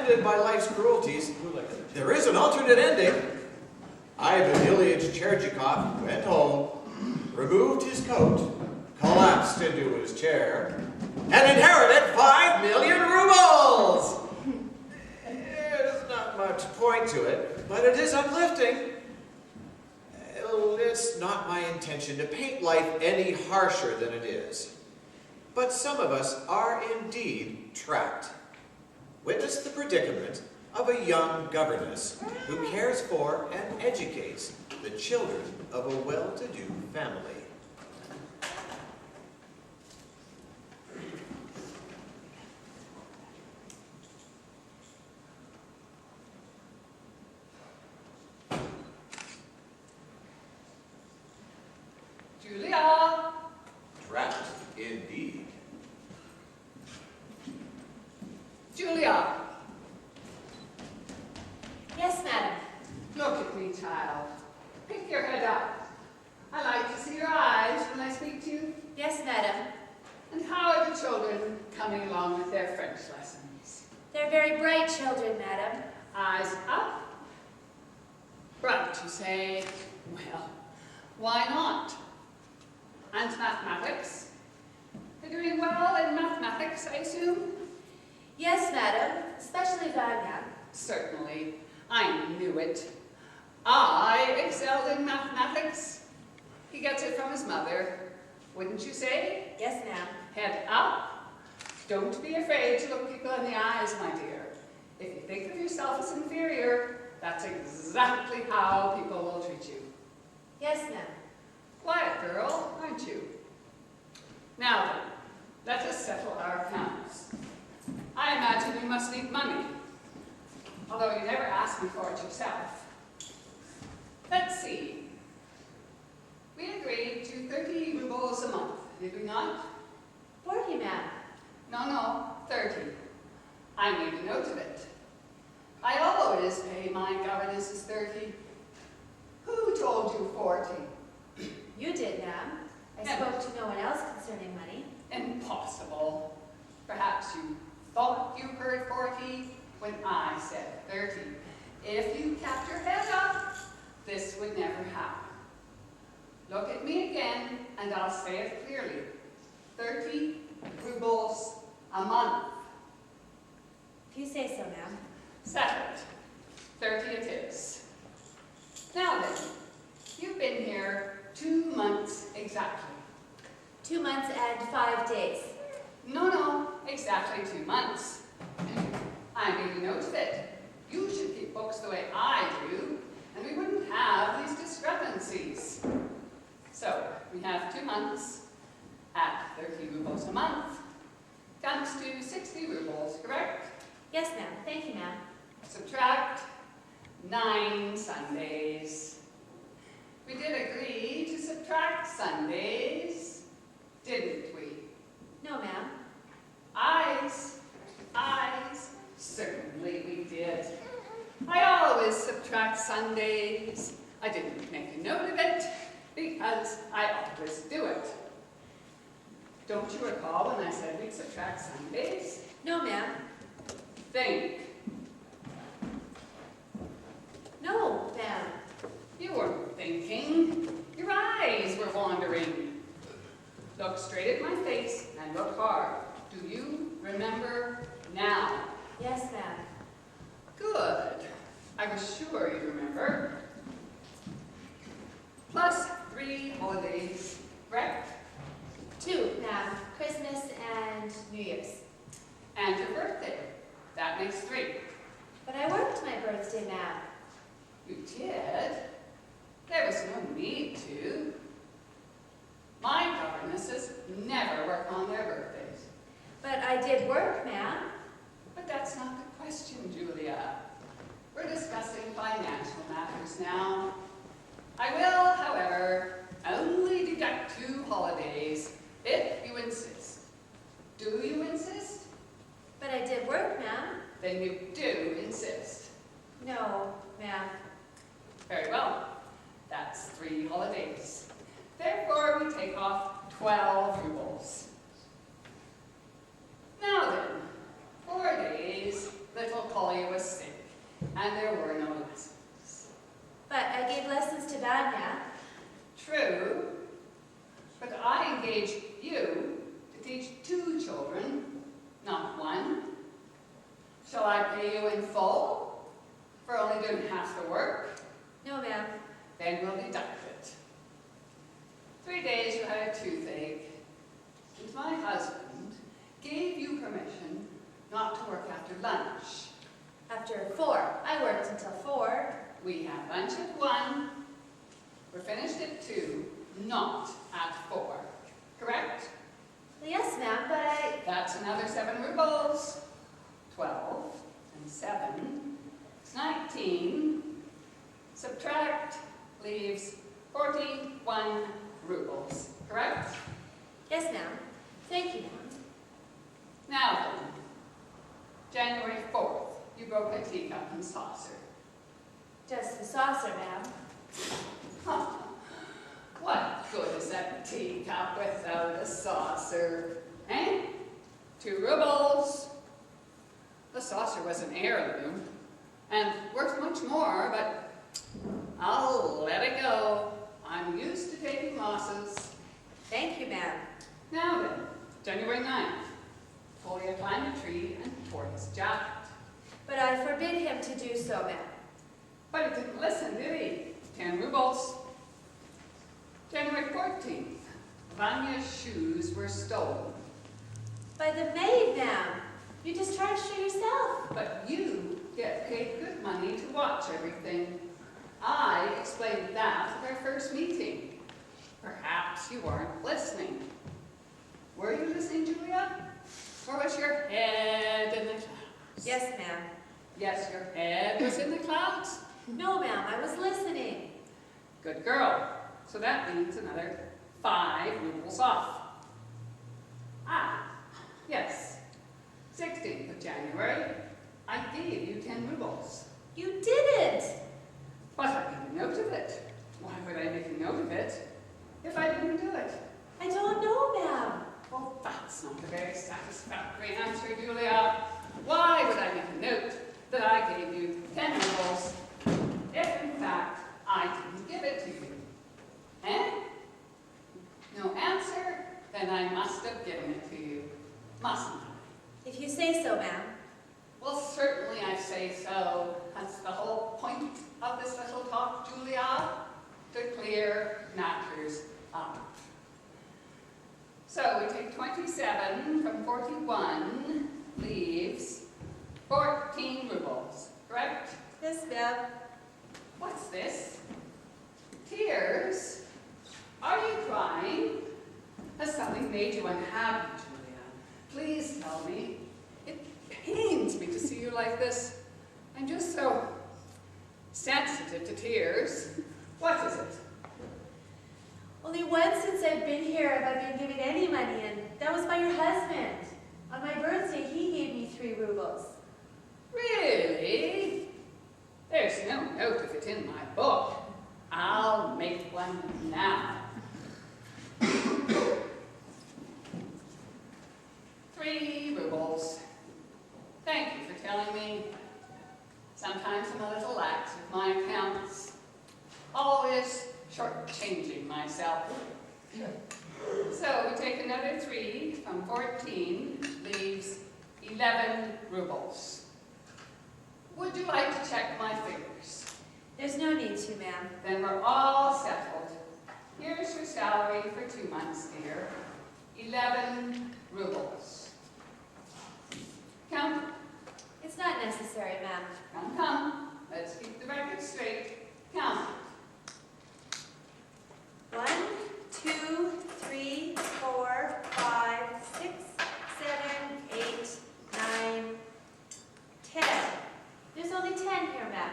offended by life's cruelties, there is an alternate ending. Ivan Ilyich Cherchikov went home, removed his coat, collapsed into his chair, and inherited 5 million rubles! There's not much point to it, but it is uplifting. It's not my intention to paint life any harsher than it is. But some of us are indeed trapped. Witness the predicament of a young governess who cares for and educates the children of a well-to-do family. Julia! Trapped indeed. Julia! Yes, madam. Look at me, child. Pick your head up. I like to see your eyes when I speak to you. Yes, madam. And how are the children coming along with their French lessons? They're very bright children, madam. Eyes up. Bright, you say? Well, why not? And mathematics? They're doing well in mathematics, I assume? Yes, madam. Especially Vanya. Certainly. I knew it. I excelled in mathematics. He gets it from his mother, wouldn't you say? Yes, ma'am. Head up. Don't be afraid to look people in the eyes, my dear. If you think of yourself as inferior, that's exactly how people will treat you. Yes, ma'am. Quiet girl, aren't you? Now then, let us settle our accounts. I imagine you must need money, although you never asked me for it yourself. Let's see. We agreed to 30 rubles a month, did we not? 40, ma'am. No, 30. I made a note of it. I always pay my governesses 30. Who told you 40? You did, ma'am. I Never. spoke to no one else concerning money. Impossible. Perhaps you thought you heard 40 when I said 30. If you kept your head up, this would never happen. Look at me again, and I'll say it clearly. 30 rubles a month. If you say so, ma'am. Settled. 30 it is. Now then, you've been here 2 months exactly. 2 months and 5 days. No, exactly 2 months. I made a note of it. You should keep books the way I do, and we wouldn't have these discrepancies. So, we have 2 months at 30 rubles a month. Comes to 60 rubles, correct? Yes, ma'am. Thank you, ma'am. Subtract 9 Sundays. We did agree to subtract Sundays, didn't we? No, ma'am. Eyes, certainly we did. I always subtract Sundays. I didn't make a note of it because I always do it. Don't you recall when I said we'd subtract Sundays? No, ma'am. Think. No, ma'am. You weren't thinking. Your eyes were wandering. Look straight at my face and look hard. Do you remember now? Yes, ma'am. Good. I was sure you remember. Plus 3 holidays, correct? 2, ma'am. Christmas and New Year's. And your birthday. That makes 3. But I worked my birthday, ma'am. You did? There was no need to. My governesses never work on their birthdays. But I did work, ma'am. But that's not the question, Julia. We're discussing financial matters now. I will, however, only deduct 2 holidays if you insist. Do you insist? But I did work, ma'am. Then you do insist. No, ma'am. Very well. That's 3 holidays. Therefore, we take off 12 rubles. Now then, 4 days, little Polly and there were no lessons. But I gave lessons to Dad, Ma'am. True, but I engaged you to teach 2 children, not 1. Shall I pay you in full for only doing half the work? No, ma'am. Then we'll deduct it. 3 days you had a toothache, and my husband gave you permission not to work after lunch. After 4. I worked until 4. We had lunch at 1, we're finished at 2, not at 4. Correct? Well, yes, ma'am, but That's another 7 rubles. 12 and 7 is 19. Subtract leaves 41 rubles. Correct? Yes, ma'am. Thank you, ma'am. Now then, January 4th, you broke a teacup and saucer. Just the saucer, ma'am. Huh. What good is that teacup without a saucer? Eh? 2 rubles. The saucer was an heirloom and worth much more, but I'll let it go. I'm used to taking losses. Thank you, ma'am. Now then, January 9th, Foley climbed a tree and tore his jacket. But I forbid him to do so, ma'am. But he didn't listen, did he? 10 rubles. January 14th, Vanya's shoes were stolen. By the maid, ma'am. You discharged her yourself. But you get paid good money to watch everything. I explained that at our first meeting. Perhaps you weren't listening. Were you listening, Julia? Or was your head in the clouds? Yes, ma'am. Yes, your head was in the clouds? No, ma'am, I was listening. Good girl. So that means another 5 rubles off. Ah, yes. 16th of January, I gave you 10 rubles. You didn't. But I made a note of it. Why would I make a note of it if I didn't do it? I don't know, ma'am. Well, that's not a very satisfactory answer, Julia. Why would I make a note that I gave you 10 rubles if, in fact, I didn't give it to you? Eh? No answer? Then I must have given it to you, mustn't I? If you say so, ma'am. Well, certainly I say so. That's the whole point of this little talk, Julia, to clear matters up. So we take 27 from 41 leaves 14 rubles, correct? Yes, ma'am. What's this? Tears? Are you crying? Has something made you unhappy, Julia? Please tell me. It pains me to see you like this. I'm just so sensitive to tears. What is it? Only once since I've been here have I been given any money, and that was by your husband. On my birthday, he gave me 3 rubles. Really? There's no note of it in my book. I'll make one now. 3 rubles. Thank you for telling me. Sometimes I'm a little lax with my accounts. Always shortchanging myself. So we take another 3 from 14, leaves 11 rubles. Would you like to check my figures? There's no need to, ma'am. Then we're all settled. Here's your salary for 2 months, dear. 11 rubles. Count. It's not necessary, ma'am. Come, come. Let's keep the record straight. Count. 1, 2, 3, 4, 5, 6, 7, 8, 9, 10. There's only 10 here, ma'am.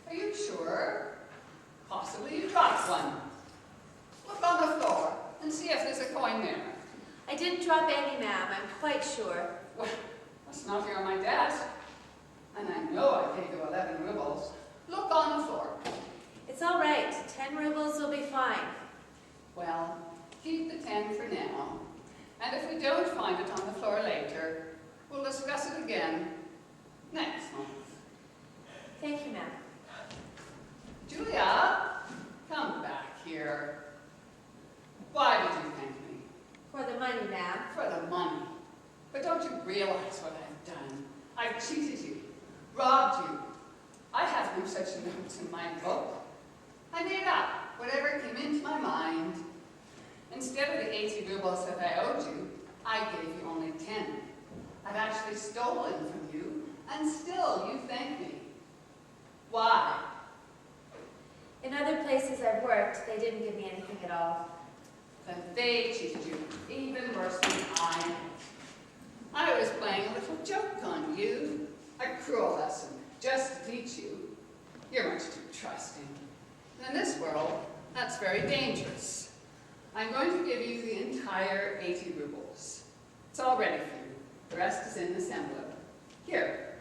Are you sure? Possibly you dropped one. Look on the floor and see if there's a coin there. I didn't drop any, ma'am. I'm quite sure. Well, that's not here on my desk. And I know I paid you 11 rubles. Look on the floor. It's all right. 10 rubles will be fine. Well, keep the 10 for now. And if we don't find it on the floor later, we'll discuss it again next month. Thank you, the money, ma'am. For the money. But don't you realize what I've done? I've cheated you, robbed you. I have no such notes in my book. I made up whatever came into my mind. Instead of the 80 rubles that I owed you, I gave you only 10. I've actually stolen from you, and still you thank me. Why? In other places I've worked, they didn't give me anything at all. Then they cheated you, even worse than I did. I was playing a little joke on you, a cruel lesson, just to teach you. You're much too trusting. In this world, that's very dangerous. I'm going to give you the entire 80 rubles. It's all ready for you. The rest is in this envelope. Here,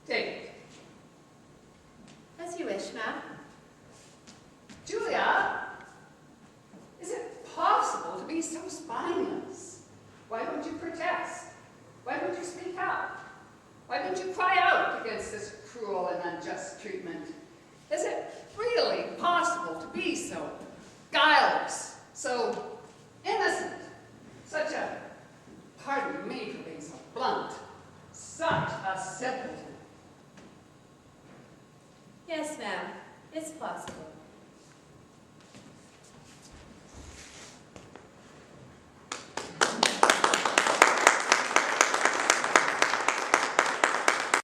take it. As you wish, ma'am. Julia, is it possible to be so spineless? Why don't you protest? Why don't you speak out? Why don't you cry out against this cruel and unjust treatment? Is it really possible to be so guileless, so innocent, such a, pardon me for being so blunt, such a simpleton? Yes, ma'am. It's possible.